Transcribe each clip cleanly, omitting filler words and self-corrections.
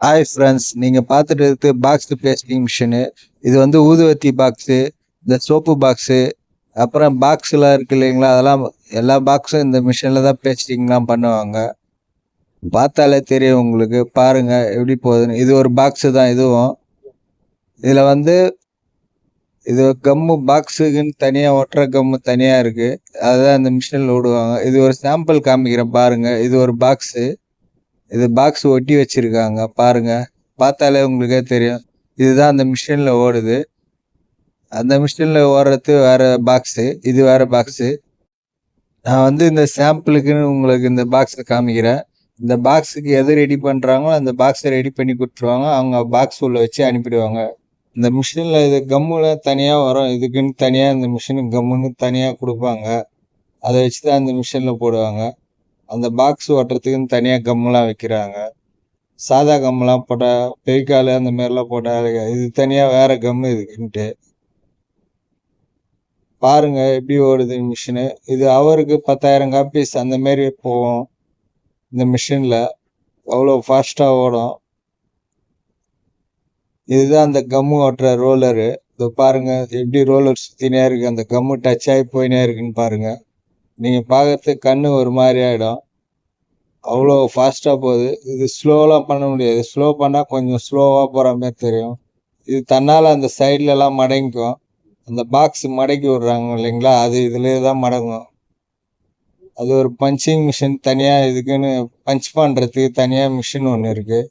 Hi friends, நீங்கள் பார்த்துட்டு இருக்கிறது பாக்ஸ் பேஸ்டிங் மிஷினு. இது வந்து ஊதுவத்தி பாக்ஸு, இந்த சோப்பு பாக்ஸு, அப்புறம் பாக்ஸ்லாம் இருக்குது இல்லைங்களா, அதெல்லாம் எல்லா பாக்ஸும் இந்த மிஷினில் தான் பேஸ்டிங்லாம் பண்ணுவாங்க. பார்த்தாலே தெரியும் உங்களுக்கு. பாருங்கள் எப்படி போகுதுன்னு. இது ஒரு பாக்ஸு தான் இதுவும். இதில் வந்து இது கம்மு பாக்ஸுக்குன்னு தனியாக ஒட்டுற கம்மு தனியாக இருக்குது. அதுதான் இந்த மிஷினில் விடுவாங்க. இது ஒரு சாம்பிள் காமிக்கிறேன் பாருங்கள். இது ஒரு பாக்ஸு. இது பாக்ஸ் ஒட்டி வச்சிருக்காங்க பாருங்க. பார்த்தாலே உங்களுக்கே தெரியும். இதுதான் அந்த மிஷினில் ஓடுது. அந்த மிஷினில் ஓடுறது வேற பாக்ஸு, இது வேற பாக்ஸு. நான் வந்து இந்த சாம்பிளுக்குன்னு உங்களுக்கு இந்த பாக்ஸை காமிக்கிறேன். இந்த பாக்ஸுக்கு எது ரெடி பண்ணுறாங்களோ அந்த பாக்ஸை ரெடி பண்ணி கொடுத்துருவாங்க. அவங்க பாக்ஸ் உள்ள வச்சு அனுப்பிடுவாங்க. இந்த மிஷினில் இது கம்முல தனியாக வரும். இதுக்குன்னு தனியாக இந்த மிஷினுக்கு கம்முன்னு தனியாக கொடுப்பாங்க. அதை வச்சு தான் அந்த மிஷினில் போடுவாங்க. அந்த பாக்ஸ் ஓட்டுறதுக்குன்னு தனியாக கம்மெலாம் வைக்கிறாங்க. சாதா கம்மெலாம் போட்டால் பெய்கால் அந்த மாதிரிலாம் போட்டால் இது தனியாக வேறு கம்மு இதுக்குன்ட்டு. பாருங்கள் எப்படி ஓடுது மிஷினு. இது அவருக்கு 10,000 காப்பீஸ் அந்த மாரி போகும் இந்த மிஷினில். அவ்வளோ ஃபாஸ்ட்டாக ஓடும். இதுதான் அந்த கம்மு ஓட்டுற ரோலரு. இது பாருங்கள் எப்படி ரோலர் சுற்றினே இருக்குது. அந்த கம்மு டச் ஆகி போயினே இருக்குன்னு பாருங்கள். நீங்கள் பார்க்கறதுக்கு கண்ணு ஒரு மாதிரி ஆகிடும். அவ்வளோ ஃபாஸ்ட்டாக போகுது. இது ஸ்லோவெலாம் பண்ண முடியாது. ஸ்லோ பண்ணால் கொஞ்சம் ஸ்லோவாக போகிற மாதிரி தெரியும். இது தன்னால் அந்த சைட்லலாம் மடங்கிக்கும். அந்த பாக்ஸ் மடக்கி விட்றாங்க இல்லைங்களா, அது இதுலேயே தான் மடங்கும். அது ஒரு பஞ்சிங் மிஷின் தனியாக, இதுக்குன்னு பஞ்ச் பண்ணுறதுக்கு தனியாக மிஷின் ஒன்று இருக்குது.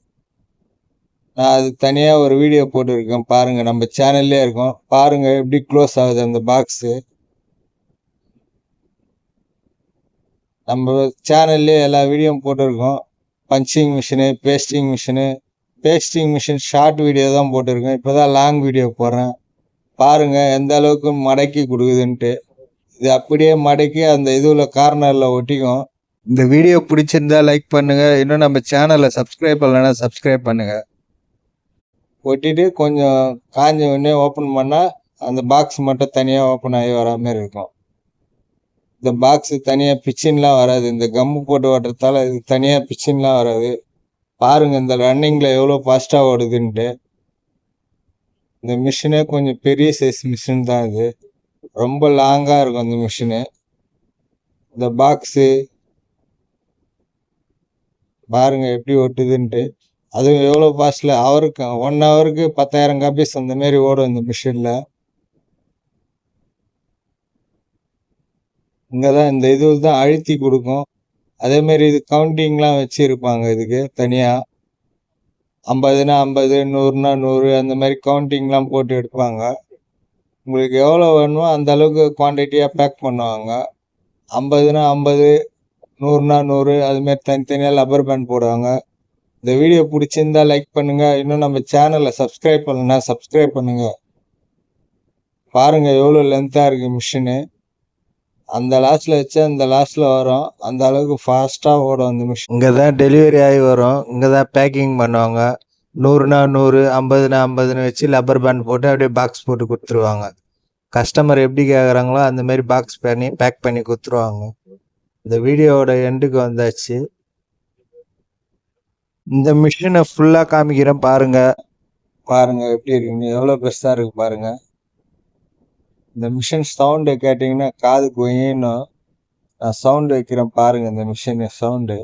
நான் அது தனியாக ஒரு வீடியோ போட்டுருக்கேன் பாருங்கள். நம்ம சேனல்லே இருக்கும் பாருங்கள் எப்படி க்ளோஸ் ஆகுது அந்த பாக்ஸு. நம்ம சேனல்லே எல்லா வீடியோவும் போட்டிருக்கோம். Punching machine, pasting machine short video தான் போட்டிருக்கேன். இப்போ தான் லாங் வீடியோ போடுறேன். பாருங்கள் எந்த அளவுக்கு மடக்கி கொடுக்குதுன்ட்டு. இது அப்படியே மடக்கி அந்த இதுல கார்னரில் ஒட்டிக்கும். இந்த வீடியோ பிடிச்சிருந்தா லைக் பண்ணுங்கள். இன்னும் நம்ம சேனலை சப்ஸ்கிரைப் பண்ணலைன்னா சப்ஸ்கிரைப் பண்ணுங்கள். ஒட்டிட்டு கொஞ்சம் காஞ்ச உடனே ஓப்பன் பண்ணால் அந்த பாக்ஸ் மட்டும் தனியாக ஓப்பன் ஆகி வரா மாதிரி இருக்கும். இந்த பாக்ஸு தனியாக பிச்சின்லாம் வராது. இந்த கம்மு போட்டு ஓட்டுறதால இது தனியாக பிச்சின்லாம் வராது. பாருங்கள் இந்த ரன்னிங்கில் எவ்வளோ ஃபாஸ்ட்டாக ஓடுதுன்ட்டு. இந்த மிஷினே கொஞ்சம் பெரிய சைஸ் மிஷின் தான் இது. ரொம்ப லாங்காக இருக்கும் இந்த மிஷினு. இந்த பாக்ஸு பாருங்கள் எப்படி ஓட்டுதுன்ட்டு. அதுவும் எவ்வளோ ஃபாஸ்ட்டில் அவருக்கு 1 ஹவருக்கு 10,000 காப்பீஸ் அந்த மாரி ஓடும் இந்த மிஷினில். இங்கே தான் இந்த இது தான் அழுத்தி கொடுக்கும். அதேமாரி இது கவுண்டிங்லாம் வச்சுருப்பாங்க இதுக்கு தனியாக. 50னா 50, 100னா 100 அந்த மாதிரி கவுண்டிங்லாம் போட்டு எடுப்பாங்க. உங்களுக்கு எவ்வளோ வேணுமோ அந்த அளவுக்கு குவான்டிட்டியாக பேக் பண்ணுவாங்க. 50னா 50, 100னா 100 அதுமாரி தனித்தனியாக லப்பர் பேண்ட் போடுவாங்க. இந்த வீடியோ பிடிச்சிருந்தா லைக் பண்ணுங்கள். இன்னும் நம்ம சேனலை சப்ஸ்கிரைப் பண்ணலன்னா சப்ஸ்கிரைப் பண்ணுங்கள். பாருங்கள் எவ்வளோ லென்த்தாக இருக்குது மிஷினு. அந்த லாஸ்ட்டில் வச்சு அந்த லாஸ்ட்டில் வரும். அந்த அளவுக்கு ஃபாஸ்ட்டாக ஓடும் அந்த மிஷின். இங்கே தான் டெலிவரி ஆகி வரும். இங்கே தான் பேக்கிங் பண்ணுவாங்க. 100னா 100, 50னா 50ன்னு வச்சு லப்பர் பேண்ட் போட்டு அப்படியே பாக்ஸ் போட்டு கொடுத்துருவாங்க. கஸ்டமர் எப்படி கேட்குறாங்களோ அந்தமாரி பாக்ஸ் பண்ணி பேக் பண்ணி கொடுத்துருவாங்க. இந்த வீடியோவோட எண்டுக்கு வந்தாச்சு. இந்த மிஷினை ஃபுல்லாக காமிக்கிறேன் பாருங்கள் எப்படி இருக்குங்க. எவ்வளோ பெருசாக இருக்குது பாருங்கள். இந்த மிஷின் சவுண்டு கேட்டிங்கன்னா காது கொயின்னு நான் சவுண்டு வைக்கிறேன் பாருங்கள். இந்த மிஷின் சவுண்டு